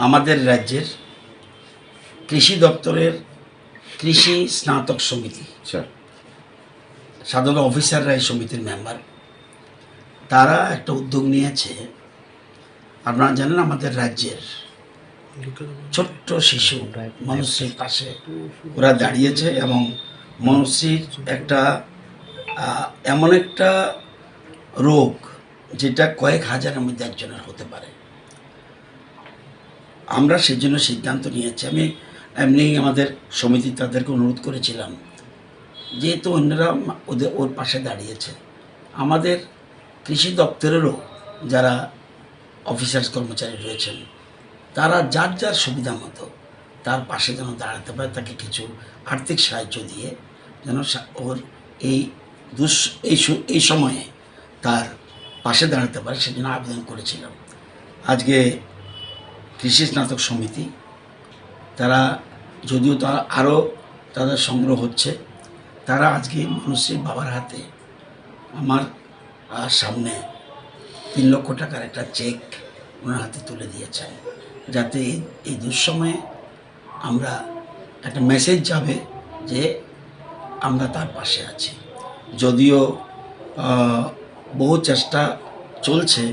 আমাদের রাজ্যের কৃষি দপ্তরের কৃষি স্নাতক সমিতি, সাধারণ অফিসাররা এই সমিতির মেম্বার, তারা একটা উদ্যোগ নিয়েছে। আপনারা জানেন আমাদের রাজ্যের ছোট্ট শিশু মনুশ্রীর পাশে ওরা দাঁড়িয়েছে এবং মনুশ্রীর একটা এমন একটা রোগ যেটা কয়েক হাজারের মধ্যে একজনের হতে পারে। আমরা সেই জন্য সিদ্ধান্ত নিয়েছি। আমি এমনি আমাদের সমিতি তাদেরকে অনুরোধ করেছিলাম, যেহেতু অন্যরা ওর পাশে দাঁড়িয়েছে, আমাদের কৃষি দপ্তরেরও যারা অফিসার্স কর্মচারী রয়েছেন তারা যার যার সুবিধা মতো তার পাশে যেন দাঁড়াতে পারে, তাকে কিছু আর্থিক সাহায্য দিয়ে যেন ওর এই সময়ে তার পাশে দাঁড়াতে পারে, সেজন্য আবেদন করেছিলাম। আজকে কৃষি স্নাতক সমিতি তারা, যদিও তারা আরও তাদের সংগ্রহ হচ্ছে, তারা আজকে মনুশ্রীর বাবার হাতে আমার সামনে 3 লক্ষ টাকার একটা চেক ওনার হাতে তুলে দিয়েছেন, যাতে এই দুঃসময়ে আমরা একটা মেসেজ যাবে যে আমরা তার পাশে আছি। যদিও বহু চেষ্টা চলছে,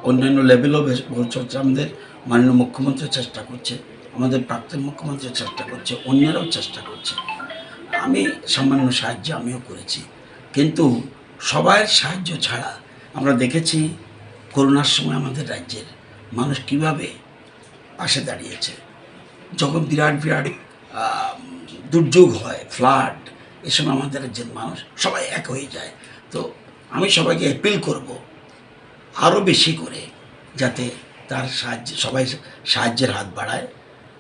অন্যান্য লেভেলও বহু চর্চা, আমাদের মাননীয় মুখ্যমন্ত্রী চেষ্টা করছে, আমাদের প্রাক্তন মুখ্যমন্ত্রী চেষ্টা করছে, অন্যরাও চেষ্টা করছে। আমি সামান্য সাহায্য আমিও করেছি, কিন্তু সবার সাহায্য ছাড়া আমরা দেখেছি করোনার সময় আমাদের রাজ্যের মানুষ কীভাবে পাশে দাঁড়িয়েছে। যখন বিরাট বিরাট দুর্যোগ হয়, ফ্লাড, এ সময় আমাদের রাজ্যের মানুষ সবাই এক হয়ে যায়। তো আমি সবাইকে অ্যাপিল করব আরও বেশি করে যাতে তার সবাই সাহায্যের হাত বাড়ায়,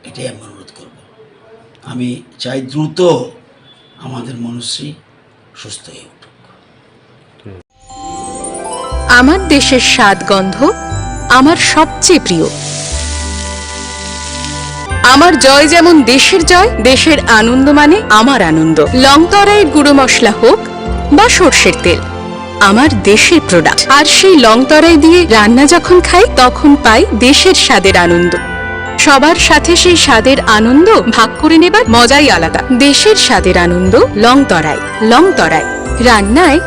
এটাই আমি অনুরোধ করব। আমি চাই দ্রুত আমাদের মনুশ্রী সুস্থ হয়ে উঠুক। আমার দেশের স্বাদ গন্ধ আমার সবচেয়ে প্রিয়। আমার জয় যেমন দেশের জয়, দেশের আনন্দ মানে আমার আনন্দ। লংতরাইয়ের গুঁড়ো মশলা হোক বা সর্ষের তেল, আমার দেশের প্রোডাক্ট। আর সেই লংতরাই দিয়ে রান্না যখন খাই তখন পাই দেশের স্বাদের আনন্দ। সবার সাথে সেই স্বাদের আনন্দ ভাগ করে নেবার মজাই আলাদা। দেশের স্বাদের আনন্দ লংতরাই। লংতরাই রান্নায়